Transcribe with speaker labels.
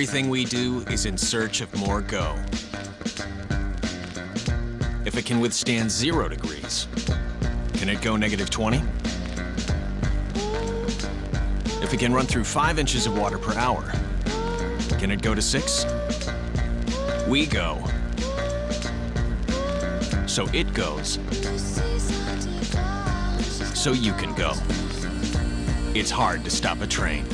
Speaker 1: Everything we do is in search of more go. If it can withstand 0 degrees, can it go -20? If it can run through 5 inches of water per hour, can it go to 6? We go. So it goes. So you can go. It's hard to stop a Trane.